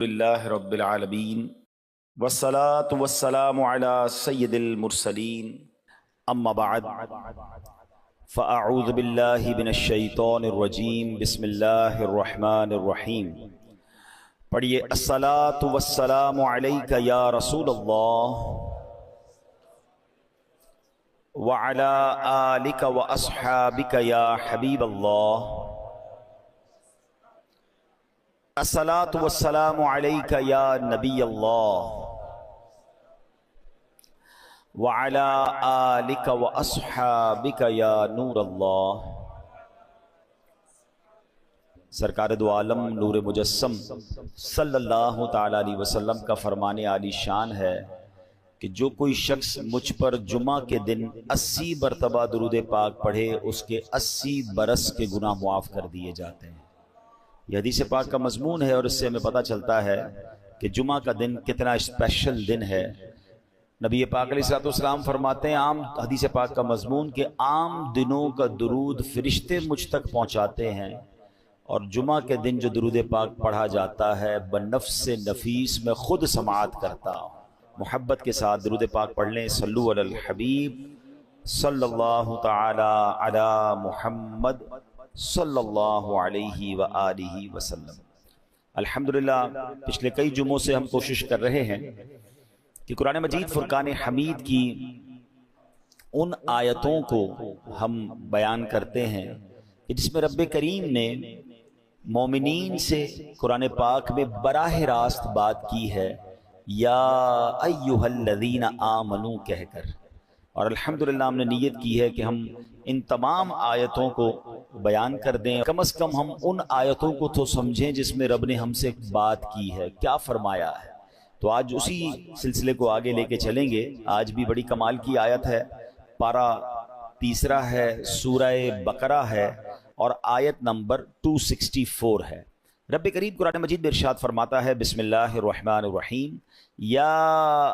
للہ رب العالمین والصلاة والسلام علی سید المرسلین اما بعد فاعوذ باللہ من الشیطان الرجیم بسم اللہ الرحمن الرحیم۔ پڑھیے الصلاة والسلام علیک یا رسول اللہ وعلی آلک واصحابک یا حبیب اللہ۔ الصلاة والسلام علیک یا نبی اللہ وعلی آلک واصحابک یا نور اللہ۔ سرکار دو عالم نور مجسم صلی اللہ تعالی علیہ وسلم کا فرمان عالی شان ہے کہ جو کوئی شخص مجھ پر جمعہ کے دن 80 مرتبہ درود پاک پڑھے اس کے 80 برس کے گناہ معاف کر دیے جاتے ہیں۔ یہ حدیث پاک کا مضمون ہے اور اس سے ہمیں پتہ چلتا ہے کہ جمعہ کا دن کتنا اسپیشل دن ہے۔ نبی پاک علیہ السلام فرماتے ہیں عام حدیث پاک کا مضمون کہ عام دنوں کا درود فرشتے مجھ تک پہنچاتے ہیں، اور جمعہ کے دن جو درود پاک پڑھا جاتا ہے بنفس نفیس میں خود سماعت کرتا ہوں۔ محبت کے ساتھ درود پاک پڑھ لیں۔ صلو علی الحبیب صلی اللہ تعالی علی محمد صلی اللہ علیہ وآلہ وسلم۔ الحمدللہ پچھلے کئی جمعوں سے ہم کوشش کر رہے ہیں کہ قرآن مجید فرقان حمید کی ان آیتوں کو ہم بیان کرتے ہیں کہ جس میں رب کریم نے مومنین سے قرآن پاک میں براہ راست بات کی ہے، یا ایہا الذین آمنو کہہ کر، اور الحمدللہ ہم نے نیت کی ہے کہ ہم ان تمام آیتوں کو بیان کر دیں، کم از کم ہم ان آیتوں کو تو سمجھیں جس میں رب نے ہم سے بات کی ہے، کیا فرمایا ہے۔ تو آج اسی سلسلے کو آگے لے کے چلیں گے۔ آج بھی بڑی کمال کی آیت ہے، پارہ 3 ہے، سورہ بقرہ ہے اور آیت نمبر 264 ہے۔ رب کریم قرآن مجید میں ارشاد فرماتا ہے، بسم اللہ الرحمن الرحیم، یا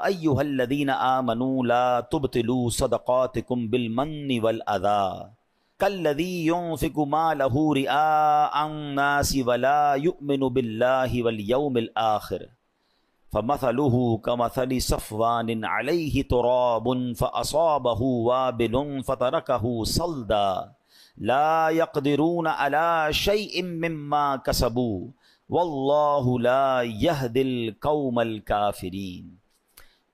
ایہا الذین آمنوا لا تبطلوا صدقاتکم بالمن والأذی کالذی ينفق مالہ رئاء الناس ولا یؤمن باللہ والیوم الآخر فمثلہ کمثل صفوان علیہ تراب فأصابہ وابل فترکہ صلدا لا يقدرون على شيء مما كسبوا واللہ لا يهدي القوم الكافرین۔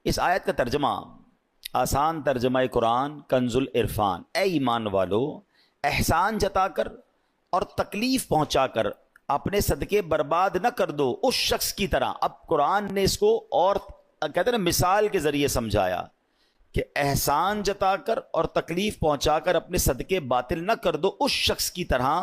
اس آیت کا ترجمہ، آسان ترجمہ قرآن کنز العرفان، اے ایمان والو احسان جتا کر اور تکلیف پہنچا کر اپنے صدقے برباد نہ کر دو اس شخص کی طرح۔ اب قرآن نے اس کو اور کہتے ہیں نا مثال کے ذریعے سمجھایا کہ احسان جتا کر اور تکلیف پہنچا کر اپنے صدقے باطل نہ کر دو اس شخص کی طرح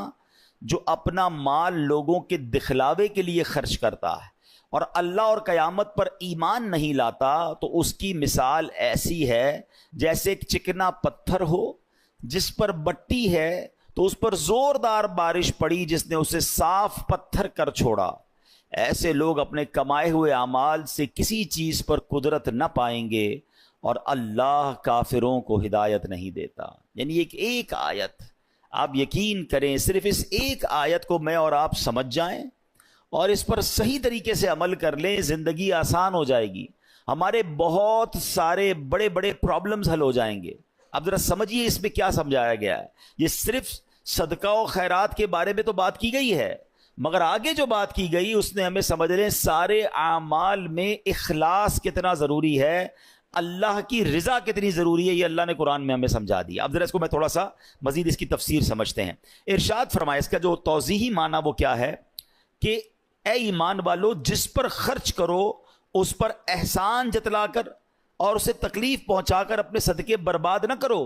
جو اپنا مال لوگوں کے دکھلاوے کے لیے خرچ کرتا ہے اور اللہ اور قیامت پر ایمان نہیں لاتا، تو اس کی مثال ایسی ہے جیسے ایک چکنا پتھر ہو جس پر مٹی ہے تو اس پر زوردار بارش پڑی جس نے اسے صاف پتھر کر چھوڑا۔ ایسے لوگ اپنے کمائے ہوئے اعمال سے کسی چیز پر قدرت نہ پائیں گے اور اللہ کافروں کو ہدایت نہیں دیتا۔ یعنی ایک آیت، آپ یقین کریں صرف اس ایک آیت کو میں اور آپ سمجھ جائیں اور اس پر صحیح طریقے سے عمل کر لیں، زندگی آسان ہو جائے گی، ہمارے بہت سارے بڑے بڑے پرابلمز حل ہو جائیں گے۔ اب ذرا سمجھیے اس میں کیا سمجھایا گیا ہے۔ یہ صرف صدقہ و خیرات کے بارے میں تو بات کی گئی ہے، مگر آگے جو بات کی گئی اس نے ہمیں سمجھ لیں سارے اعمال میں اخلاص کتنا ضروری ہے، اللہ کی رضا کتنی ضروری ہے، یہ اللہ نے قرآن میں ہمیں سمجھا دیا۔ اب ذرا اس کو میں تھوڑا سا مزید اس کی تفسیر سمجھتے ہیں۔ ارشاد فرمایا، اس کا جو توضیحی معنی وہ کیا ہے کہ اے ایمان والو جس پر خرچ کرو اس پر احسان جتلا کر اور اسے تکلیف پہنچا کر اپنے صدقے برباد نہ کرو،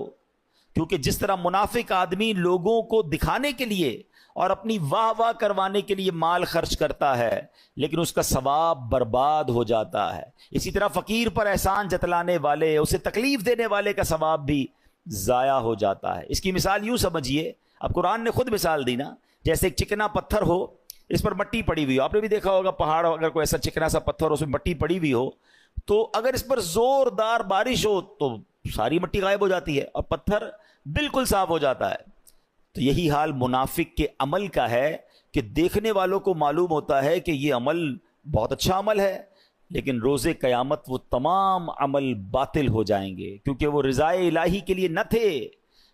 کیونکہ جس طرح منافق آدمی لوگوں کو دکھانے کے لیے اور اپنی واہ واہ کروانے کے لیے مال خرچ کرتا ہے لیکن اس کا ثواب برباد ہو جاتا ہے، اسی طرح فقیر پر احسان جتلانے والے، اسے تکلیف دینے والے کا ثواب بھی ضائع ہو جاتا ہے۔ اس کی مثال یوں سمجھیے، اب قرآن نے خود مثال دی نا، جیسے ایک چکنا پتھر ہو، اس پر مٹی پڑی ہوئی ہو، آپ نے بھی دیکھا ہوگا پہاڑ اگر کوئی ایسا چکنا سا پتھر ہو اس میں مٹی پڑی ہوئی ہو تو اگر اس پر زوردار بارش ہو تو ساری مٹی غائب ہو جاتی ہے اور پتھر بالکل صاف ہو جاتا ہے۔ تو یہی حال منافق کے عمل کا ہے کہ دیکھنے والوں کو معلوم ہوتا ہے کہ یہ عمل بہت اچھا عمل ہے، لیکن روز قیامت وہ تمام عمل باطل ہو جائیں گے، کیونکہ وہ رضائے الہی کے لیے نہ تھے۔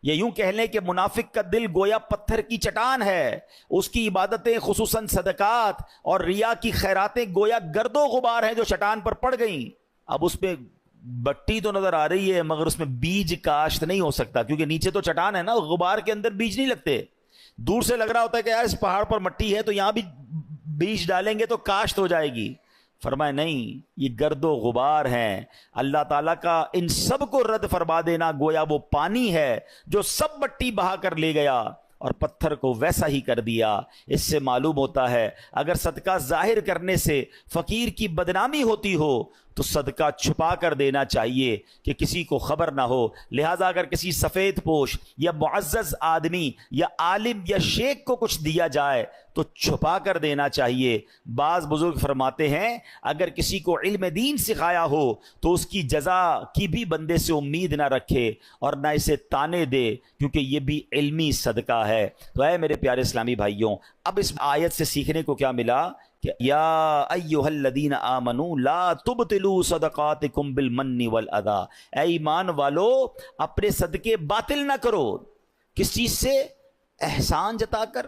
یا یوں کہہ لیں کہ منافق کا دل گویا پتھر کی چٹان ہے، اس کی عبادتیں خصوصاً صدقات اور ریا کی خیراتیں گویا گرد و غبار ہیں جو چٹان پر پڑ گئیں۔ اب اس پہ بٹی تو نظر آ رہی ہے مگر اس میں بیج کاشت نہیں ہو سکتا، کیونکہ نیچے تو چٹان ہے نا، غبار کے اندر بیج نہیں لگتے۔ دور سے لگ رہا ہوتا ہے کہ یار اس پہاڑ پر مٹی ہے تو یہاں بھی بیج ڈالیں گے تو کاشت ہو جائے گی۔ فرمائے نہیں، یہ گرد و غبار ہیں۔ اللہ تعالیٰ کا ان سب کو رد فرما دینا گویا وہ پانی ہے جو سب مٹی بہا کر لے گیا اور پتھر کو ویسا ہی کر دیا۔ اس سے معلوم ہوتا ہے اگر صدقہ ظاہر کرنے سے فقیر کی بدنامی ہوتی ہو تو صدقہ چھپا کر دینا چاہیے کہ کسی کو خبر نہ ہو۔ لہٰذا اگر کسی سفید پوش یا معزز آدمی یا عالم یا شیخ کو کچھ دیا جائے تو چھپا کر دینا چاہیے۔ بعض بزرگ فرماتے ہیں اگر کسی کو علم دین سکھایا ہو تو اس کی جزا کی بھی بندے سے امید نہ رکھے اور نہ اسے تانے دے، کیونکہ یہ بھی علمی صدقہ ہے۔ تو اے میرے پیارے اسلامی بھائیوں، اب اس آیت سے سیکھنے کو کیا ملا کہ یا ایھا الذین آمنوا لا تبطلوا صدقاتکم بالمن والاذی، اے ایمان والو اپنے صدقے باطل نہ کرو۔ کس چیز سے؟ احسان جتا کر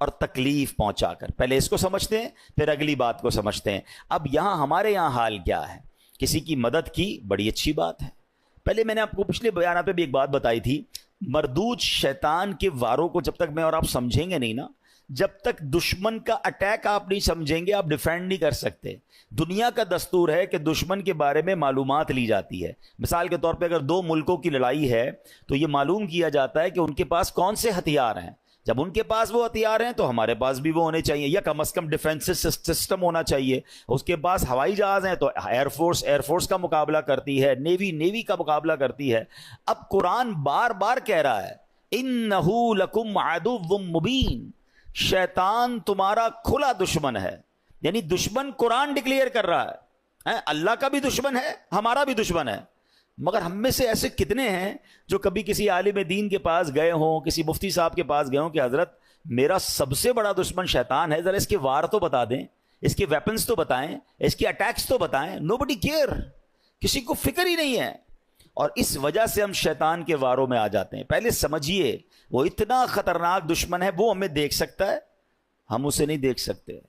اور تکلیف پہنچا کر۔ پہلے اس کو سمجھتے ہیں پھر اگلی بات کو سمجھتے ہیں۔ اب یہاں ہمارے یہاں حال کیا ہے؟ کسی کی مدد کی بڑی اچھی بات ہے۔ پہلے میں نے آپ کو پچھلے بیانات پہ بھی ایک بات بتائی تھی، مردود شیطان کے واروں کو جب تک میں اور آپ سمجھیں گے نہیں نا، جب تک دشمن کا اٹیک آپ نہیں سمجھیں گے آپ ڈیفینڈ نہیں کر سکتے۔ دنیا کا دستور ہے کہ دشمن کے بارے میں معلومات لی جاتی ہے۔ مثال کے طور پہ اگر دو ملکوں کی لڑائی ہے تو یہ معلوم کیا جاتا ہے کہ ان کے پاس کون سے ہتھیار ہیں۔ جب ان کے پاس وہ ہتھیار ہیں تو ہمارے پاس بھی وہ ہونے چاہیے، یا کم از کم ڈیفینس سسٹم ہونا چاہیے۔ اس کے پاس ہوائی جہاز ہیں تو ایئر فورس کا مقابلہ کرتی ہے، نیوی کا مقابلہ کرتی ہے۔ اب قرآن بار بار کہہ رہا ہے اِنَّهُ لَكُمْ عَدُوٌّ مُبِينٌ، شیطان تمہارا کھلا دشمن ہے۔ یعنی دشمن قرآن ڈکلیئر کر رہا ہے، اللہ کا بھی دشمن ہے، ہمارا بھی دشمن ہے۔ مگر ہم میں سے ایسے کتنے ہیں جو کبھی کسی عالم دین کے پاس گئے ہوں، کسی مفتی صاحب کے پاس گئے ہوں کہ حضرت میرا سب سے بڑا دشمن شیطان ہے، ذرا اس کے وار تو بتا دیں، اس کے ویپنز تو بتائیں، اس کے اٹیکس تو بتائیں۔ نوبڈی کیئر، کسی کو فکر ہی نہیں ہے، اور اس وجہ سے ہم شیطان کے واروں میں آ جاتے ہیں۔ پہلے سمجھیے وہ اتنا خطرناک دشمن ہے، وہ ہمیں دیکھ سکتا ہے، ہم اسے نہیں دیکھ سکتے۔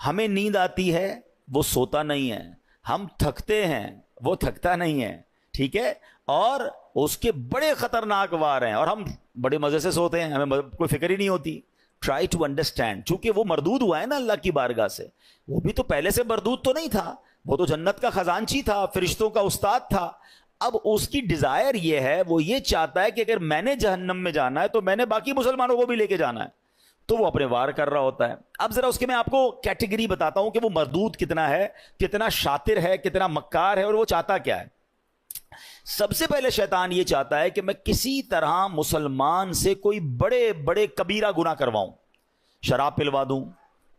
ہمیں نیند آتی ہے، وہ سوتا نہیں ہے۔ ہم تھکتے ہیں، وہ تھکتا نہیں ہے، ٹھیک ہے، اور اس کے بڑے خطرناک وار ہیں، اور ہم بڑے مزے سے سوتے ہیں، ہمیں کوئی فکر ہی نہیں ہوتی۔ ٹرائی ٹو انڈرسٹینڈ، چونکہ وہ مردود ہوا ہے نا اللہ کی بارگاہ سے، وہ بھی تو پہلے سے مردود تو نہیں تھا، وہ تو جنت کا خزانچی تھا، فرشتوں کا استاد تھا۔ اب اس کی ڈیزائر یہ ہے، وہ یہ چاہتا ہے کہ اگر میں نے جہنم میں جانا ہے تو میں نے باقی مسلمانوں کو بھی لے کے جانا ہے، تو وہ اپنے وار کر رہا ہوتا ہے۔ اب ذرا اس کے میں آپ کو کیٹیگری بتاتا ہوں کہ وہ مردود کتنا ہے، کتنا شاطر ہے، کتنا مکار ہے، اور وہ چاہتا کیا ہے۔ سب سے پہلے شیطان یہ چاہتا ہے کہ میں کسی طرح مسلمان سے کوئی بڑے بڑے کبیرہ گناہ کرواؤں، شراب پلوا دوں،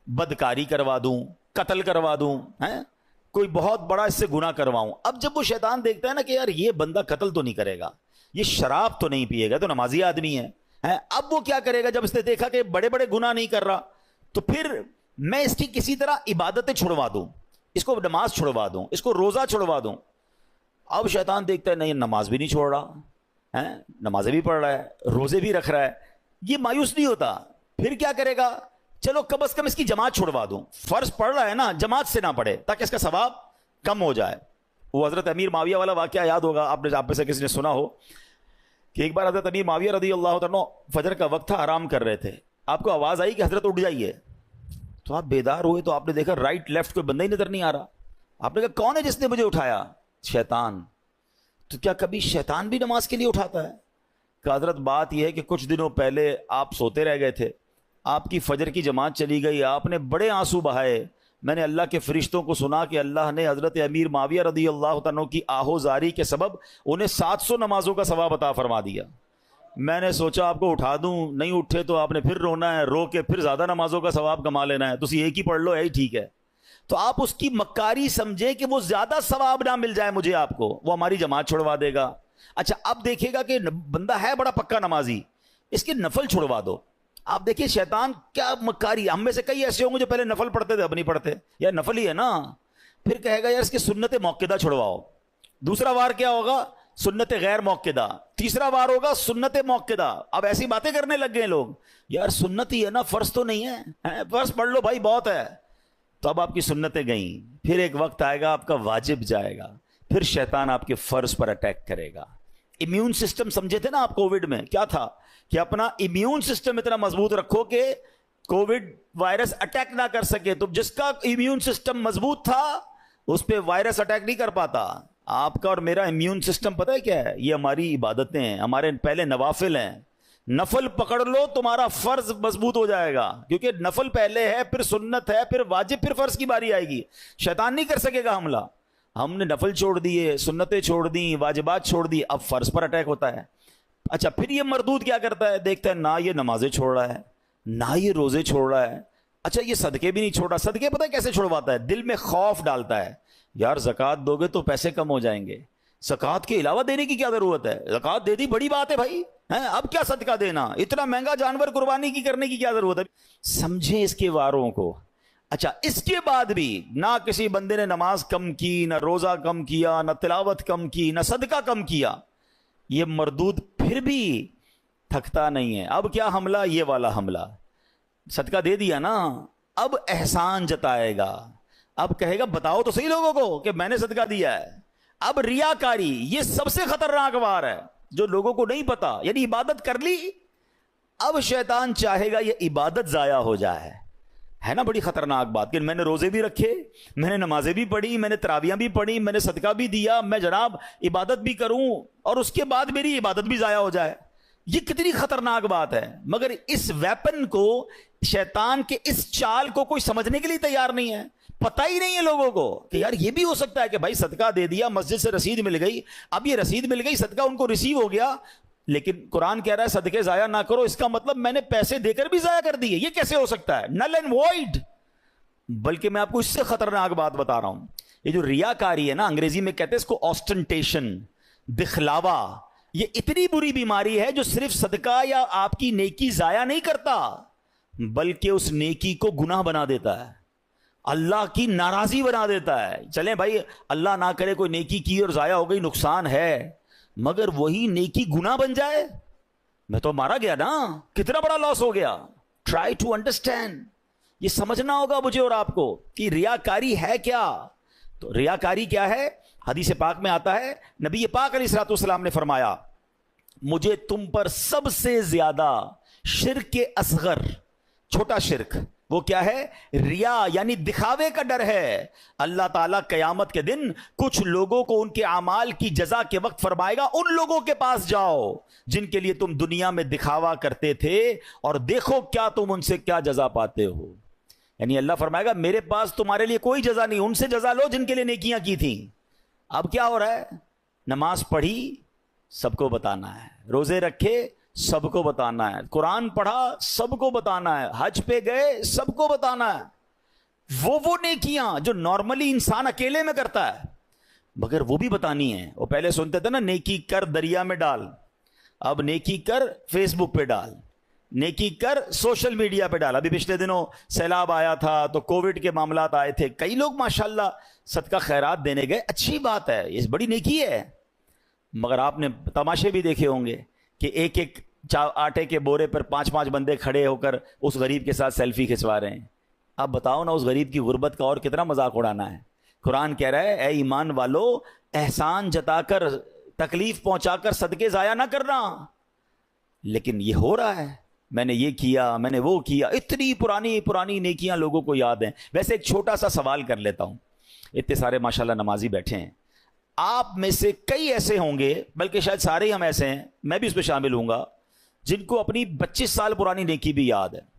بدکاری کروا دوں، قتل کروا دوں، کوئی بہت بڑا اس سے گناہ کرواؤں۔ اب جب وہ شیطان دیکھتا ہے نا کہ یار یہ بندہ قتل تو نہیں کرے گا، یہ شراب تو نہیں پیے گا، تو نمازی آدمی ہے، اب وہ کیا کرے گا؟ جب اس نے دیکھا کہ بڑے بڑے گناہ نہیں کر رہا تو پھر میں اس کی کسی طرح عبادتیں چھڑوا دوں، اس کو نماز چھڑوا دوں، اس کو روزہ چھڑوا دوں۔ اب شیطان دیکھتا ہے نہیں، نماز بھی نہیں چھوڑ رہا، نمازیں بھی پڑھ رہا ہے، روزے بھی رکھ رہا ہے، یہ مایوس نہیں ہوتا، پھر کیا کرے گا؟ چلو کم از کم اس کی جماعت چھڑوا دوں، فرض پڑھ رہا ہے نا، جماعت سے نہ پڑھے تاکہ اس کا ثواب کم ہو جائے۔ وہ حضرت امیر معاویہ والا واقعہ یاد ہوگا آپ میں سے کسی نے سنا ہو کہ ایک بار حضرت امیر معاویہ رضی اللہ عنہ فجر کا وقت تھا، آرام کر رہے تھے، آپ کو آواز آئی کہ حضرت اٹھ جائیے، تو آپ بیدار ہوئے تو آپ نے دیکھا رائٹ لیفٹ کوئی بندہ ہی نظر نہیں آ رہا۔ آپ نے کہا کون ہے جس نے مجھے اٹھایا؟ شیطان۔ تو کیا کبھی شیطان بھی نماز کے لیے اٹھاتا ہے؟ کہ حضرت بات یہ ہے کہ کچھ دنوں پہلے آپ سوتے رہ گئے تھے، آپ کی فجر کی جماعت چلی گئی، آپ نے بڑے آنسو بہائے، میں نے اللہ کے فرشتوں کو سنا کہ اللہ نے حضرت امیر معاویہ رضی اللہ عنہ کی آہوزاری کے سبب انہیں 700 نمازوں کا ثواب عطا فرما دیا۔ میں نے سوچا آپ کو اٹھا دوں، نہیں اٹھے تو آپ نے پھر رونا ہے، رو کے پھر زیادہ نمازوں کا ثواب کما لینا ہے، تو اسی ایک ہی پڑھ لو، یہی ٹھیک ہے۔ تو آپ اس کی مکاری سمجھیں کہ وہ زیادہ ثواب نہ مل جائے مجھے، آپ کو وہ ہماری جماعت چھڑوا دے گا۔ اچھا اب دیکھے گا کہ بندہ ہے بڑا پکا نمازی، اس کے نفل چھڑوا دو، آپ دیکھیے شیطان کیا مکاری. ہم میں سے کئی ایسے ہوں گے جو پہلے نفل پڑھتے تھے اب نہیں پڑھتے, یا نفل ہی ہے نا, پھر کہے گا یار اس کی سنت موقدہ چھڑواؤ. دوسرا وار کیا ہوگا؟ سنت غیر موقدہ. تیسرا وار ہوگا سنت موقدہ. اب ایسی باتیں کرنے لگ گئے لوگ, یار سنت ہی ہے نا, فرض تو نہیں ہے, فرض پڑھ لو بھائی بہت ہے. تو اب آپ کی سنتیں گئیں, پھر ایک وقت آئے گا آپ کا واجب جائے گا, پھر شیطان آپ کے فرض پر اٹیک کرے گا. امیون سسٹم سمجھے تھے نا آپ کووڈ میں, کیا تھا کہ اپنا امیون سسٹم اتنا مضبوط رکھو کہ کووڈ وائرس اٹیک نہ کر سکے. تو جس کا امیون سسٹم مضبوط تھا اس پہ وائرس اٹیک نہیں کر پاتا. آپ کا اور میرا امیون سسٹم پتہ ہے کیا ہے؟ یہ ہماری عبادتیں ہیں, ہمارے پہلے نوافل ہیں. نفل پکڑ لو تمہارا فرض مضبوط ہو جائے گا, کیونکہ نفل پہلے ہے, پھر سنت ہے, پھر واجب, پھر فرض کی باری آئے گی. شیطان نہیں کر سکے گا حملہ. ہم نے نفل چھوڑ دیے, سنتیں چھوڑ دی, واجبات چھوڑ دی, اب فرض پر اٹیک ہوتا ہے. اچھا پھر یہ مردود کیا کرتا ہے؟ دیکھتا ہے نہ یہ نمازیں چھوڑ رہا ہے, نہ یہ روزے چھوڑ رہا ہے, اچھا یہ صدقے بھی نہیں چھوڑ رہا. صدقے پتہ ہے کیسے چھوڑواتا ہے؟ دل میں خوف ڈالتا ہے, یار زکوٰۃ دو گے تو پیسے کم ہو جائیں گے, زکوٰۃ کے علاوہ دینے کی کیا ضرورت ہے, زکوٰۃ دے دی بڑی بات ہے بھائی, اب کیا صدقہ دینا, اتنا مہنگا جانور قربانی کی کرنے کی کیا ضرورت ہے. سمجھیں اس کے واروں کو. اچھا اس کے بعد بھی نہ کسی بندے نے نماز کم کی, نہ روزہ کم کیا, نہ تلاوت کم کی, نہ صدقہ کم کیا, یہ مردود پھر بھی تھکتا نہیں ہے. اب کیا حملہ؟ یہ والا حملہ. صدقہ دے دیا نا, اب احسان جتائے گا, اب کہے گا بتاؤ تو صحیح لوگوں کو کہ میں نے صدقہ دیا ہے. اب ریاکاری یہ سب سے خطرناک وار ہے جو لوگوں کو نہیں پتا. یعنی عبادت کر لی, اب شیطان چاہے گا یہ عبادت ضائع ہو جائے. ہے نا بڑی خطرناک بات کہ میں نے روزے بھی رکھے, میں نے نمازیں بھی پڑھی, میں نے تراویحیں بھی پڑھی, میں نے صدقہ بھی دیا, میں جناب عبادت بھی کروں, اور اس کے بعد میری عبادت بھی ضائع ہو جائے. یہ کتنی خطرناک بات ہے. مگر اس ویپن کو, شیطان کے اس چال کو کوئی سمجھنے کے لیے تیار نہیں ہے. پتہ ہی نہیں ہے لوگوں کو کہ یار یہ بھی ہو سکتا ہے کہ بھائی صدقہ دے دیا, مسجد سے رسید مل گئی, اب یہ رسید مل گئی, صدقہ ان کو ریسیو ہو گیا, لیکن قرآن کہہ رہا ہے صدقے ضائع نہ کرو, اس کا مطلب میں نے پیسے دے کر بھی ضائع کر دیے. یہ کیسے ہو سکتا ہے؟ Null and void. بلکہ میں آپ کو اس سے خطرناک بات بتا رہا ہوں. یہ جو ریاکاری ہے نا, انگریزی میں کہتے ہیں اس کو آسٹنٹیشن, دکھلاوا, یہ اتنی بری بیماری ہے جو صرف صدقہ یا آپ کی نیکی ضائع نہیں کرتا بلکہ اس نیکی کو گناہ بنا دیتا ہے, اللہ کی ناراضی بنا دیتا ہے. چلیں بھائی اللہ نہ کرے کوئی نیکی کی اور ضائع ہو گئی, نقصان ہے, مگر وہی نیکی گناہ بن جائے, میں تو مارا گیا نا, کتنا بڑا لاس ہو گیا. ٹرائی ٹو انڈرسٹینڈ, یہ سمجھنا ہوگا مجھے اور آپ کو کہ ریاکاری ہے کیا. تو ریاکاری کیا ہے؟ حدیث پاک میں آتا ہے, نبی پاک علیہ الصلوۃ والسلام نے فرمایا مجھے تم پر سب سے زیادہ شرک اصغر, چھوٹا شرک, وہ کیا ہے؟ ریا, یعنی دکھاوے کا ڈر ہے. اللہ تعالیٰ قیامت کے دن کچھ لوگوں کو ان کے اعمال کی جزا کے وقت فرمائے گا ان لوگوں کے پاس جاؤ جن کے لیے تم دنیا میں دکھاوا کرتے تھے اور دیکھو کیا تم ان سے کیا جزا پاتے ہو. یعنی اللہ فرمائے گا میرے پاس تمہارے لیے کوئی جزا نہیں, ان سے جزا لو جن کے لیے نیکیاں کی تھیں. اب کیا ہو رہا ہے؟ نماز پڑھی سب کو بتانا ہے, روزے رکھے سب کو بتانا ہے, قرآن پڑھا سب کو بتانا ہے, حج پہ گئے سب کو بتانا ہے. وہ نیکیاں جو نارملی انسان اکیلے میں کرتا ہے مگر وہ بھی بتانی ہے. وہ پہلے سنتے تھے نا نیکی کر دریا میں ڈال, اب نیکی کر فیس بک پہ ڈال, نیکی کر سوشل میڈیا پہ ڈال. ابھی پچھلے دنوں سیلاب آیا تھا تو کووڈ کے معاملات آئے تھے, کئی لوگ ماشاءاللہ صدقہ خیرات دینے گئے, اچھی بات ہے, یہ بڑی نیکی ہے. مگر آپ نے تماشے بھی دیکھے ہوں گے کہ ایک ایک آٹے کے بورے پر 5 بندے کھڑے ہو کر اس غریب کے ساتھ سیلفی کھنچوا رہے ہیں. اب بتاؤ نا اس غریب کی غربت کا اور کتنا مذاق اڑانا ہے. قرآن کہہ رہا ہے اے ایمان والو احسان جتا کر, تکلیف پہنچا کر صدقے ضائع نہ کرنا. لیکن یہ ہو رہا ہے, میں نے یہ کیا, میں نے وہ کیا, اتنی پرانی نیکیاں لوگوں کو یاد ہیں. ویسے ایک چھوٹا سا سوال کر لیتا ہوں, اتنے سارے ماشاءاللہ نمازی بیٹھے ہیں, آپ میں سے کئی ایسے ہوں گے, بلکہ شاید سارے ہی ہم ایسے ہیں, میں بھی اس پہ شامل ہوں گا, جن کو اپنی 25 سال پرانی نیکی بھی یاد ہے.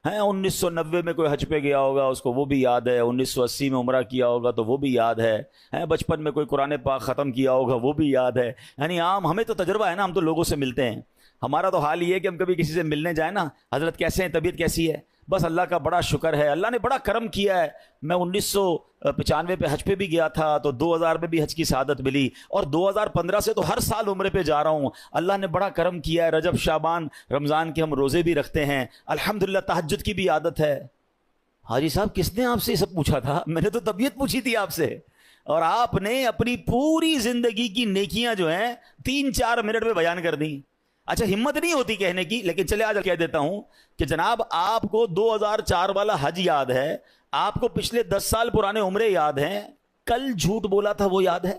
1990 میں کوئی حج پہ گیا ہوگا اس کو وہ بھی یاد ہے, 1980 میں عمرہ کیا ہوگا تو وہ بھی یاد ہے, بچپن میں کوئی قرآن پاک ختم کیا ہوگا وہ بھی یاد ہے. یعنی عام ہمیں تو تجربہ ہے نا, ہم تو لوگوں سے ملتے ہیں. ہمارا تو حال یہ ہے کہ ہم کبھی کسی سے ملنے جائیں نا, حضرت کیسے ہیں, طبیعت کیسی ہے, بس اللہ کا بڑا شکر ہے, اللہ نے بڑا کرم کیا ہے. میں 1995 پہ حج پہ بھی گیا تھا تو 2000 میں بھی حج کی سعادت ملی, اور 2015 سے تو ہر سال عمرے پہ جا رہا ہوں. اللہ نے بڑا کرم کیا ہے, رجب شعبان رمضان کے ہم روزے بھی رکھتے ہیں, الحمدللہ تہجد کی بھی عادت ہے. حاجی صاحب کس نے آپ سے یہ سب پوچھا تھا؟ میں نے تو طبیعت پوچھی تھی آپ سے, اور آپ نے اپنی پوری زندگی کی نیکیاں جو ہیں 3-4 منٹ میں بیان کر دیں. اچھا ہمت نہیں ہوتی کہنے کی, لیکن چلے آج کہہ دیتا ہوں کہ جناب آپ کو 2004 والا حج یاد ہے, آپ کو پچھلے 10 سال پرانے عمرے یاد ہیں, کل جھوٹ بولا تھا وہ یاد ہے,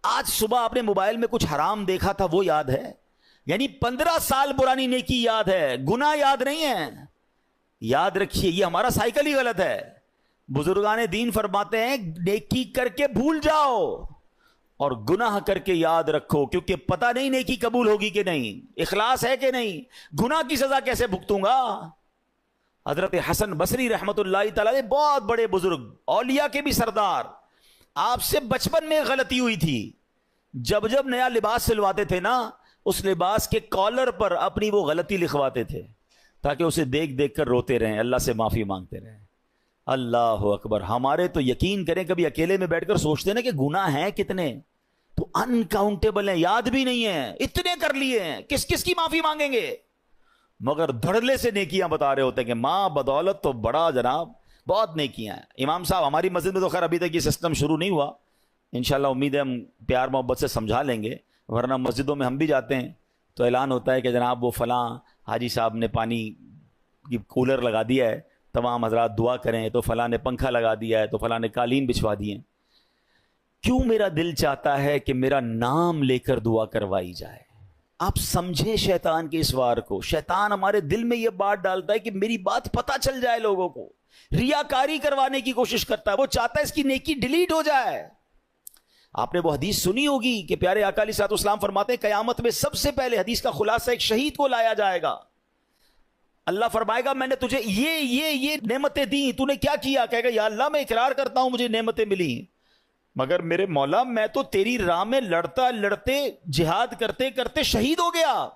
آج صبح آپ نے موبائل میں کچھ حرام دیکھا تھا وہ یاد ہے, یعنی 15 سال پرانی نیکی یاد ہے, گناہ یاد نہیں ہے. یاد رکھیے یہ ہمارا سائیکل ہی غلط ہے. بزرگان دین فرماتے ہیں نیکی کر کے بھول جاؤ اور گناہ کر کے یاد رکھو, کیونکہ پتہ نہیں نیکی قبول ہوگی کہ نہیں, اخلاص ہے کہ نہیں, گناہ کی سزا کیسے بھگتوں گا. حضرت حسن بصری رحمت اللہ تعالی بہت بڑے بزرگ, اولیاء کے بھی سردار, آپ سے بچپن میں غلطی ہوئی تھی. جب جب نیا لباس سلواتے تھے نا, اس لباس کے کالر پر اپنی وہ غلطی لکھواتے تھے تاکہ اسے دیکھ دیکھ کر روتے رہیں, اللہ سے معافی مانگتے رہیں. اللہ اکبر. ہمارے تو یقین کریں کبھی اکیلے میں بیٹھ کر سوچتے نا کہ گناہ ہیں کتنے, تو انکاؤنٹیبل ہیں, یاد بھی نہیں ہیں, اتنے کر لیے ہیں, کس کس کی معافی مانگیں گے. مگر دھڑلے سے نیکیاں بتا رہے ہوتے ہیں کہ ماں بدولت تو بڑا جناب بہت نیکیاں ہیں. امام صاحب ہماری مسجد میں تو خیر ابھی تک یہ سسٹم شروع نہیں ہوا, انشاءاللہ امید ہے ہم پیار محبت سے سمجھا لیں گے, ورنہ مسجدوں میں ہم بھی جاتے ہیں تو اعلان ہوتا ہے کہ جناب وہ فلاں حاجی صاحب نے پانی کی کولر لگا دیا ہے, تمام حضرات دعا کریں, تو فلاں نے پنکھا لگا دیا ہے, تو فلاں نے قالین بچھوا دیے. کیوں میرا دل چاہتا ہے کہ میرا نام لے کر دعا کروائی جائے. آپ سمجھیں شیطان کے اس وار کو. شیطان ہمارے دل میں یہ بات ڈالتا ہے کہ میری بات پتہ چل جائے لوگوں کو, ریاکاری کروانے کی کوشش کرتا ہے, وہ چاہتا ہے اس کی نیکی ڈیلیٹ ہو جائے. آپ نے وہ حدیث سنی ہوگی کہ پیارے آقا علیہ الصلوۃ والسلام فرماتے ہیں قیامت میں سب سے پہلے, حدیث کا خلاصہ, ایک شہید کو لایا جائے گا. اللہ فرمائے گا میں نے تجھے یہ نعمتیں دیں, تو نے کیا کیا؟ کہے گا یا اللہ میں اقرار کرتا ہوں مجھے نعمتیں ملی, مگر میرے مولا میں تو تیری راہ میں لڑتے جہاد کرتے کرتے شہید ہو گیا.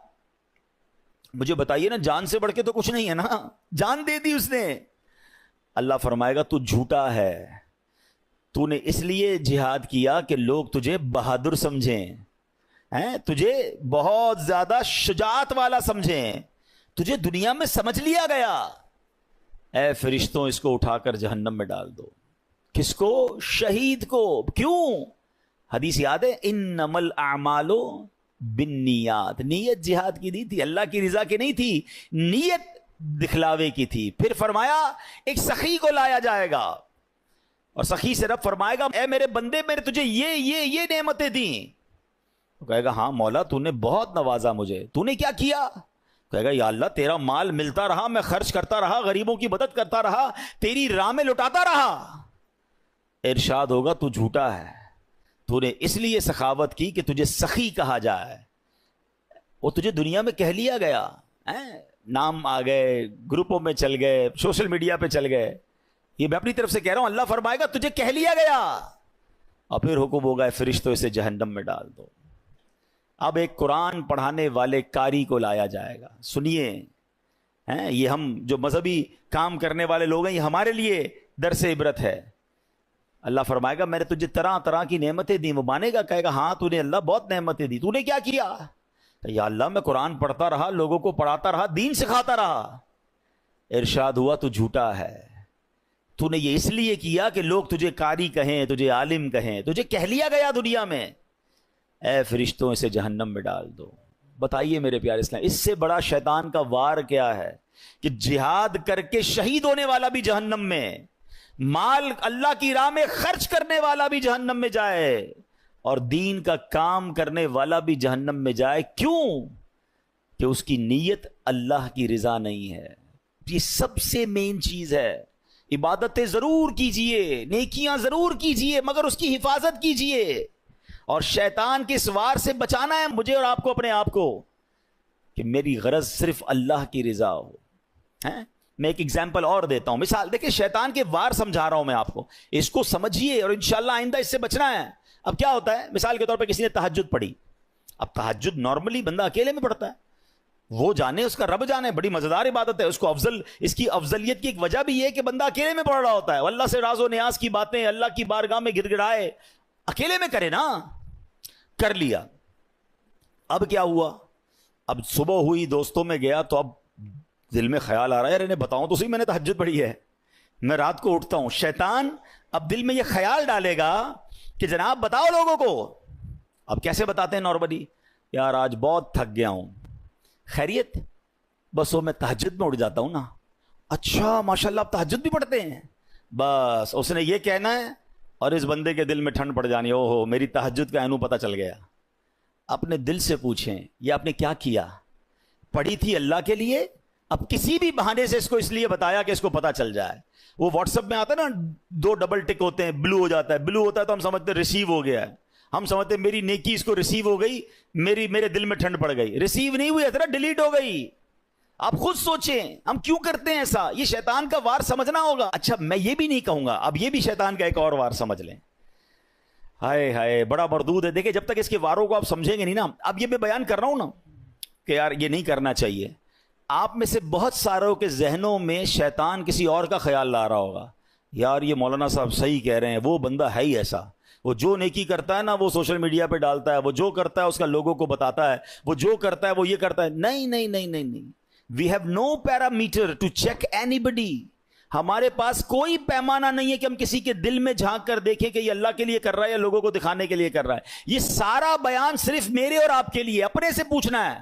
مجھے بتائیے نا, جان سے بڑھ کے تو کچھ نہیں ہے نا, جان دے دی اس نے. اللہ فرمائے گا تو جھوٹا ہے, تو نے اس لیے جہاد کیا کہ لوگ تجھے بہادر سمجھیں, تجھے بہت زیادہ شجاعت والا سمجھیں, تجھے دنیا میں سمجھ لیا گیا. اے فرشتوں اس کو اٹھا کر جہنم میں ڈال دو. کس کو؟ شہید کو. کیوں؟ حدیث یاد ہے, انما الاعمال بالنیات. نیت جہاد کی نہیں تھی, اللہ کی رضا کی نہیں تھی, نیت دکھلاوے کی تھی. پھر فرمایا ایک سخی کو لایا جائے گا, اور سخی سے رب فرمائے گا اے میرے بندے میں نے تجھے یہ نعمتیں دیں. تو کہے گا ہاں مولا تو نے بہت نوازا مجھے, تو نے کیا کیا؟ کہے گا یا اللہ تیرا مال ملتا رہا, میں خرچ کرتا رہا, غریبوں کی مدد کرتا رہا, تیری راہ میں لٹاتا رہا. ارشاد ہوگا تو جھوٹا ہے, تو نے اس لیے سخاوت کی کہ تجھے سخی کہا جائے, وہ تجھے دنیا میں کہہ لیا گیا, نام آ گئے, گروپوں میں چل گئے, سوشل میڈیا پہ چل گئے. یہ میں اپنی طرف سے کہہ رہا ہوں, اللہ فرمائے گا تجھے کہہ لیا گیا, اور پھر حکم ہوگا فرشتوں اسے جہنم میں ڈال دو. اب ایک قرآن پڑھانے والے قاری کو لایا جائے گا. سنیے, یہ ہم جو مذہبی کام کرنے والے لوگ ہیں یہ ہمارے لیے درس عبرت ہے. اللہ فرمائے گا میں نے تجھے طرح طرح کی نعمتیں دی. وہ مانے گا, کہے گا ہاں تو نے اللہ بہت نعمتیں دی, تو نے کیا کیا؟ یا اللہ میں قرآن پڑھتا رہا, لوگوں کو پڑھاتا رہا, دین سکھاتا رہا. ارشاد ہوا تو جھوٹا ہے, تو نے یہ اس لیے کیا کہ لوگ تجھے قاری کہیں, تجھے عالم کہیں, تجھے کہہ لیا گیا دنیا میں. اے فرشتوں اسے جہنم میں ڈال دو. بتائیے میرے پیارے اسلام, اس سے بڑا شیطان کا وار کیا ہے کہ جہاد کر کے شہید ہونے والا بھی جہنم میں, مال اللہ کی راہ میں خرچ کرنے والا بھی جہنم میں جائے, اور دین کا کام کرنے والا بھی جہنم میں جائے. کیوں؟ کہ اس کی نیت اللہ کی رضا نہیں ہے. یہ سب سے مین چیز ہے. عبادتیں ضرور کیجئے, نیکیاں ضرور کیجئے, مگر اس کی حفاظت کیجئے. اور شیطان کے اس وار سے بچانا ہے مجھے اور آپ کو, اپنے آپ کو, کہ میری غرض صرف اللہ کی رضا ہو. میں ایک ایگزامپل اور دیتا ہوں, مثال دیکھیں, شیطان کے وار سمجھا رہا ہوں میں آپ کو, اس کو سمجھیے اور انشاءاللہ آئندہ اس سے بچنا ہے. اب کیا ہوتا ہے, مثال کے طور پہ کسی نے تہجد پڑھی. اب تہجد نارملی بندہ اکیلے میں پڑھتا ہے, وہ جانے، اس کا رب جانے. بڑی مزیدار عبادت ہے. اس کو اس کی افضلیت کی ایک وجہ بھی یہ کہ بندہ اکیلے میں پڑھ رہا ہوتا ہے. اللہ سے راز و نیاز کی باتیں اللہ کی بارگاہ میں گڑ گڑائے، اکیلے میں کرے نا. کر لیا. اب کیا ہوا؟ اب صبح ہوئی، دوستوں میں گیا تو اب دل میں خیال آ رہا ہے، یار انہیں بتاؤں تو صحیح میں نے تہجد پڑھی ہے، میں رات کو اٹھتا ہوں. شیطان اب دل میں یہ خیال ڈالے گا کہ جناب بتاؤ لوگوں کو. اب کیسے بتاتے ہیں نارملی؟ یار آج بہت تھک گیا ہوں. خیریت؟ بس وہ میں تہجد میں اٹھ جاتا ہوں نا. اچھا ماشاءاللہ آپ تہجد بھی پڑھتے ہیں؟ بس اس نے یہ کہنا ہے اور اس بندے کے دل میں ٹھنڈ پڑ جانی، او ہو میری تہجد کا اینو پتہ چل گیا. اپنے دل سے پوچھیں یہ آپ نے کیا کیا؟ پڑھی تھی اللہ کے لیے، اب کسی بھی بہانے سے اس کو اس لیے بتایا کہ اس کو پتہ چل جائے. وہ واٹس ایپ میں آتا ہے نا، 2 ڈبل ٹک ہوتے ہیں، بلو ہو جاتا ہے. بلو ہوتا ہے تو ہم سمجھتے ہیں ریسیو ہو گیا ہے، ہم سمجھتے ہیں میری نیکی اس کو ریسیو ہو گئی، میرے دل میں ٹھنڈ پڑ گئی. ریسیو نہیں ہوئی، اتنا ڈیلیٹ ہو گئی. آپ خود سوچیں ہم کیوں کرتے ہیں ایسا. یہ شیطان کا وار سمجھنا ہوگا. اچھا میں یہ بھی نہیں کہوں گا، اب یہ بھی شیطان کا ایک اور وار سمجھ لیں. ہائے ہائے بڑا مردود ہے. دیکھیں جب تک اس کے واروں کو آپ سمجھیں گے نہیں نا. اب یہ میں بیان کر رہا ہوں نا کہ یار یہ نہیں کرنا چاہیے. آپ میں سے بہت ساروں کے ذہنوں میں شیطان کسی اور کا خیال لا رہا ہوگا، یار یہ مولانا صاحب صحیح کہہ رہے ہیں، وہ بندہ ہے ہی ایسا، وہ جو نیکی کرتا ہے نا وہ سوشل میڈیا پہ ڈالتا ہے، وہ جو کرتا ہے اس کا لوگوں کو بتاتا ہے، وہ جو کرتا ہے وہ یہ کرتا ہے. نہیں نہیں نہیں نہیں نہیں. We have no parameter to check اینی بڈی. ہمارے پاس کوئی پیمانہ نہیں ہے کہ ہم کسی کے دل میں جھانک کر دیکھیں کہ یہ اللہ کے لیے کر رہا ہے یا لوگوں کو دکھانے کے لیے کر رہا ہے. یہ سارا بیان صرف میرے اور آپ کے لیے، اپنے سے پوچھنا ہے.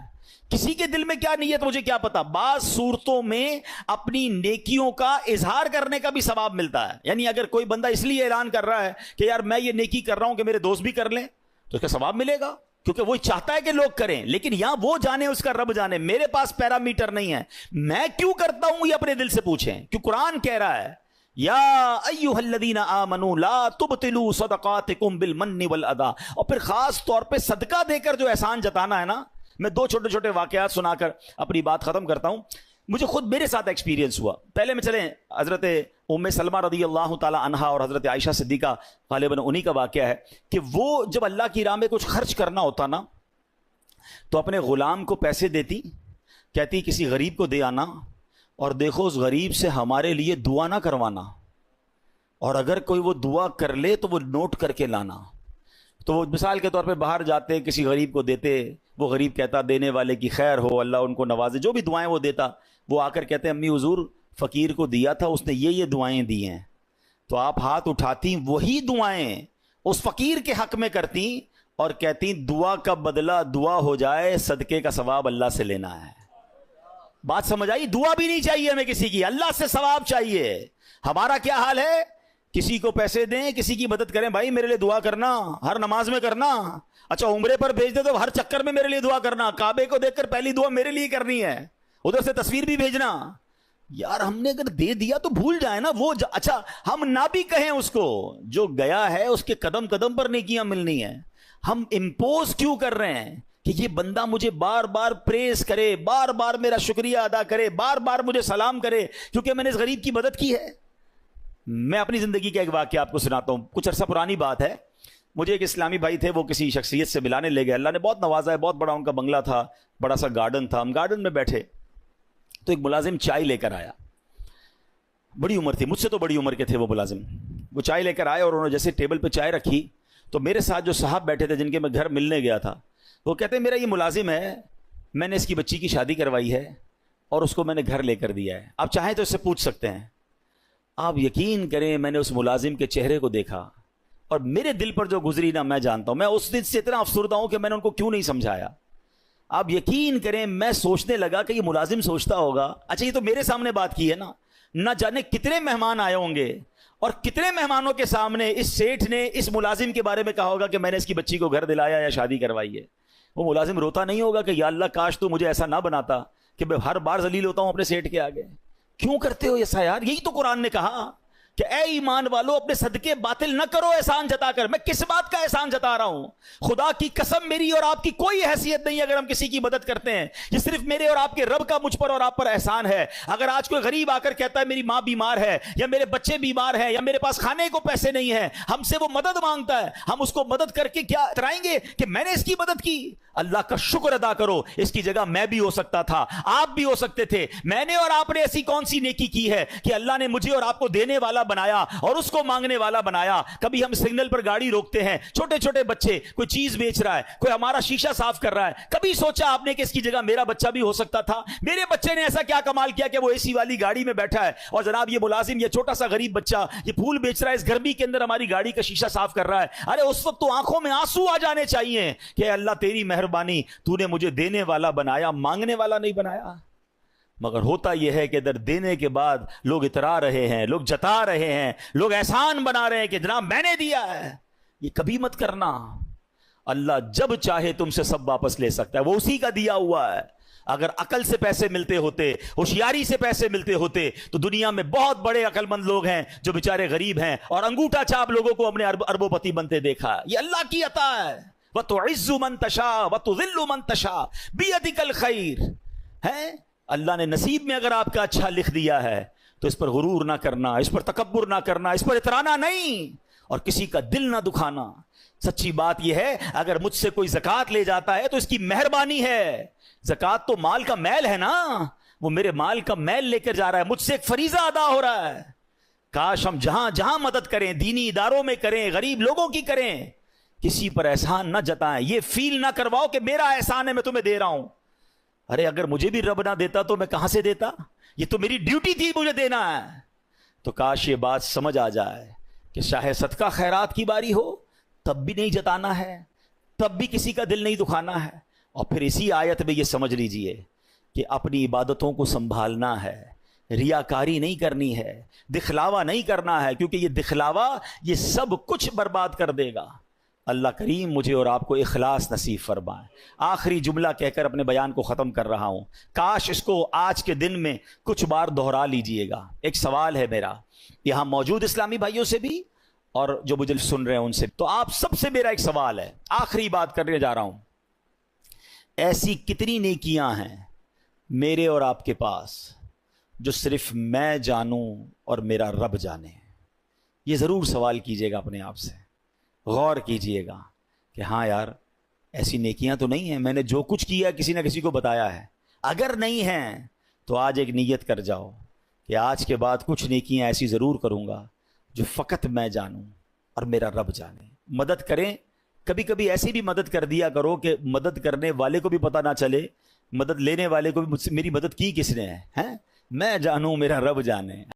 کسی کے دل میں کیا نیت مجھے کیا پتا. بعض صورتوں میں اپنی نیکیوں کا اظہار کرنے کا بھی ثواب ملتا ہے. یعنی اگر کوئی بندہ اس لیے اعلان کر رہا ہے کہ یار میں یہ نیکی کر رہا ہوں کہ میرے دوست بھی کر لیں، تو اس کا ثواب ملے گا، کیونکہ وہ چاہتا ہے کہ لوگ کریں. لیکن یہاں وہ جانے اس کا رب جانے، میرے پاس پیرامیٹر نہیں ہے. میں کیوں کرتا ہوں یہ اپنے دل سے پوچھیں. کیوں قرآن کہہ رہا ہے یا ایھا الذین آمنوا لا تبطلوا صدقاتکم بالمن والاذی. اور پھر خاص طور پہ صدقہ دے کر جو احسان جتانا ہے نا. میں 2 چھوٹے چھوٹے واقعات سنا کر اپنی بات ختم کرتا ہوں. مجھے خود میرے ساتھ ایکسپیرینس ہوا. پہلے میں چلیں حضرت ام سلمہ رضی اللہ تعالی عنہا اور حضرت عائشہ صدیقہ غالباً انہی کا واقعہ ہے کہ وہ جب اللہ کی راہ میں کچھ خرچ کرنا ہوتا نا تو اپنے غلام کو پیسے دیتی، کہتی کسی غریب کو دے آنا، اور دیکھو اس غریب سے ہمارے لیے دعا نہ کروانا، اور اگر کوئی وہ دعا کر لے تو وہ نوٹ کر کے لانا. تو وہ مثال کے طور پہ باہر جاتے کسی غریب کو دیتے، وہ غریب کہتا دینے والے کی خیر ہو، اللہ ان کو نوازے، جو بھی دعائیں وہ دیتا. وہ آ کر کہتے امی حضور فقیر کو دیا تھا، اس نے یہ دعائیں دی ہیں. تو آپ ہاتھ اٹھاتی وہی دعائیں اس فقیر کے حق میں کرتی اور کہتی دعا کا بدلہ دعا ہو جائے، صدقے کا ثواب اللہ سے لینا ہے. بات سمجھ آئی؟ دعا بھی نہیں چاہیے ہمیں کسی کی، اللہ سے ثواب چاہیے. ہمارا کیا حال ہے؟ کسی کو پیسے دیں، کسی کی مدد کریں، بھائی میرے لیے دعا کرنا، ہر نماز میں کرنا. اچھا عمرے پر بھیج دے تو ہر چکر میں میرے لیے دعا کرنا، کعبے کو دیکھ کر پہلی دعا میرے لیے کرنی ہے، ادھر سے تصویر بھی بھیجنا. یار ہم نے اگر دے دیا تو بھول جائے نا وہ اچھا ہم نہ بھی کہیں اس کو، جو گیا ہے اس کے قدم قدم پر نیکیاں ملنی ہیں. ہم امپوز کیوں کر رہے ہیں کہ یہ بندہ مجھے بار بار پریز کرے، بار بار میرا شکریہ ادا کرے، بار بار مجھے سلام کرے کیونکہ میں نے اس غریب کی مدد کی ہے. میں اپنی زندگی کا ایک واقعہ آپ کو سناتا ہوں. کچھ عرصہ پرانی بات ہے. مجھے ایک اسلامی بھائی تھے، وہ کسی شخصیت سے ملانے لے گئے. اللہ نے بہت نوازا ہے، بہت بڑا ان کا بنگلہ تھا، بڑا سا گارڈن تھا. ہم گارڈن میں بیٹھے تو ایک ملازم چائے لے کر آیا. بڑی عمر تھی، مجھ سے تو بڑی عمر کے تھے وہ ملازم. وہ چائے لے کر آئے اور انہوں نے جیسے ٹیبل پہ چائے رکھی تو میرے ساتھ جو صاحب بیٹھے تھے جن کے میں گھر ملنے گیا تھا، وہ کہتے ہیں میرا یہ ملازم ہے، میں نے اس کی بچی کی شادی کروائی ہے اور اس کو میں نے گھر لے کر دیا ہے، آپ چاہیں تو اس سے پوچھ سکتے ہیں. آپ یقین کریں میں نے اس ملازم کے چہرے کو دیکھا اور میرے دل پر جو گزری نا میں جانتا ہوں. میں اس دن سے اتنا افسردہ ہوں کہ میں نے ان کو کیوں نہیں سمجھایا. آپ یقین کریں میں سوچنے لگا کہ یہ ملازم سوچتا ہوگا اچھا یہ تو میرے سامنے بات کی ہے نا، نہ جانے کتنے مہمان آئے ہوں گے اور کتنے مہمانوں کے سامنے اس سیٹھ نے اس ملازم کے بارے میں کہا ہوگا کہ میں نے اس کی بچی کو گھر دلایا یا شادی کروائی ہے. وہ ملازم روتا نہیں ہوگا کہ یا اللہ کاش تو مجھے ایسا نہ بناتا کہ میں ہر بار ذلیل ہوتا ہوں اپنے سیٹھ کے آگے. کیوں کرتے ہو ایسا یار؟ یہی تو قرآن نے کہا کہ اے ایمان والو اپنے صدقے باطل نہ کرو احسان جتا کر. میں کس بات کا احسان جتا رہا ہوں؟ خدا کی قسم میری اور آپ کی کوئی حیثیت نہیں اگر ہم کسی کی مدد کرتے ہیں. یہ صرف میرے اور آپ کے رب کا مجھ پر اور آپ پر احسان ہے. اگر آج کوئی غریب آ کر کہتا ہے میری ماں بیمار ہے یا میرے بچے بیمار ہیں یا میرے پاس کھانے کو پیسے نہیں ہیں، ہم سے وہ مدد مانگتا ہے، ہم اس کو مدد کر کے کیا اترائیں گے کہ میں نے اس کی مدد کی؟ اللہ کا شکر ادا کرو، اس کی جگہ میں بھی ہو سکتا تھا، آپ بھی ہو سکتے تھے۔ میں نے اور آپ نے ایسی کون سی نیکی کی ہے کہ اللہ نے مجھے اور آپ کو دینے والا بنایا اور اس کو مانگنے والا بنایا؟ کبھی ہم سگنل پر گاڑی روکتے ہیں، چھوٹے چھوٹے بچے کوئی چیز بیچ رہا ہے، کوئی ہمارا شیشہ صاف کر رہا ہے، کبھی سوچا آپ نے کہ اس کی جگہ میرا بچہ بھی ہو سکتا تھا؟ میرے بچے نے ایسا کیا کمال کیا کہ وہ اے سی والی گاڑی میں بیٹھا ہے، اور جناب یہ ملازم، یہ چھوٹا سا غریب بچہ یہ پھول بیچ رہا ہے، اس گرمی کے اندر ہماری گاڑی کا شیشہ صاف کر رہا ہے۔ ارے اس وقت تو آنکھوں میں آنسو آ جانے چاہیے کہ اللہ تیری مہربانی، تو نے مجھے دینے والا بنایا، مانگنے والا نہیں بنایا۔ مگر ہوتا یہ ہے کہ ادھر دینے کے بعد لوگ اترا رہے ہیں، لوگ جتا رہے ہیں، لوگ احسان بنا رہے ہیں کہ جناب میں نے دیا ہے۔ یہ کبھی مت کرنا۔ اللہ جب چاہے تم سے سب واپس لے سکتا ہے، وہ اسی کا دیا ہوا ہے۔ اگر عقل سے پیسے ملتے ہوتے، ہوشیاری سے پیسے ملتے ہوتے، تو دنیا میں بہت بڑے عقل مند لوگ ہیں جو بیچارے غریب ہیں اور انگوٹھا چھاپ لوگوں کو اپنے اربوں پتی بنتے دیکھا۔ یہ اللہ کی عطا ہے۔ وَتُعِزُّ مَن تَشَاءُ وَتُذِلُّ مَن تَشَاءُ بِيَدِكَ الْخَيْرُ ہے۔ اللہ نے نصیب میں اگر آپ کا اچھا لکھ دیا ہے تو اس پر غرور نہ کرنا، اس پر تکبر نہ کرنا، اس پر اترانا نہیں، اور کسی کا دل نہ دکھانا۔ سچی بات یہ ہے، اگر مجھ سے کوئی زکوٰۃ لے جاتا ہے تو اس کی مہربانی ہے۔ زکوٰۃ تو مال کا میل ہے نا، وہ میرے مال کا میل لے کر جا رہا ہے، مجھ سے ایک فریضہ ادا ہو رہا ہے۔ کاش ہم جہاں جہاں مدد کریں، دینی اداروں میں کریں، غریب لوگوں کی کریں، کسی پر احسان نہ جتائیں، یہ فیل نہ کرواؤ کہ میرا احسان ہے میں تمہیں دے رہا ہوں۔ ارے اگر مجھے بھی رب نہ دیتا تو میں کہاں سے دیتا؟ یہ تو میری ڈیوٹی تھی، مجھے دینا ہے۔ تو کاش یہ بات سمجھ آ جائے کہ چاہے صدقہ خیرات کی باری ہو تب بھی نہیں جتانا ہے، تب بھی کسی کا دل نہیں دکھانا ہے۔ اور پھر اسی آیت میں یہ سمجھ لیجئے کہ اپنی عبادتوں کو سنبھالنا ہے، ریاکاری نہیں کرنی ہے، دکھلاوا نہیں کرنا ہے، کیونکہ یہ دکھلاوا یہ سب کچھ برباد کر دے گا۔ اللہ کریم مجھے اور آپ کو اخلاص نصیب فرمائے۔ آخری جملہ کہہ کر اپنے بیان کو ختم کر رہا ہوں، کاش اس کو آج کے دن میں کچھ بار دہرا لیجئے گا۔ ایک سوال ہے میرا یہاں موجود اسلامی بھائیوں سے بھی اور جو مجھے سن رہے ہیں ان سے، تو آپ سب سے میرا ایک سوال ہے، آخری بات کرنے جا رہا ہوں۔ ایسی کتنی نیکیاں ہیں میرے اور آپ کے پاس جو صرف میں جانوں اور میرا رب جانے؟ یہ ضرور سوال کیجئے گا اپنے آپ سے، غور کیجئے گا کہ ہاں یار ایسی نیکیاں تو نہیں ہیں، میں نے جو کچھ کیا کسی نہ کسی کو بتایا ہے۔ اگر نہیں ہیں تو آج ایک نیت کر جاؤ کہ آج کے بعد کچھ نیکیاں ایسی ضرور کروں گا جو فقط میں جانوں اور میرا رب جانے۔ مدد کریں، کبھی کبھی ایسی بھی مدد کر دیا کرو کہ مدد کرنے والے کو بھی پتہ نہ چلے، مدد لینے والے کو بھی میری مدد کی کس نے ہے، میں جانوں میرا رب جانے۔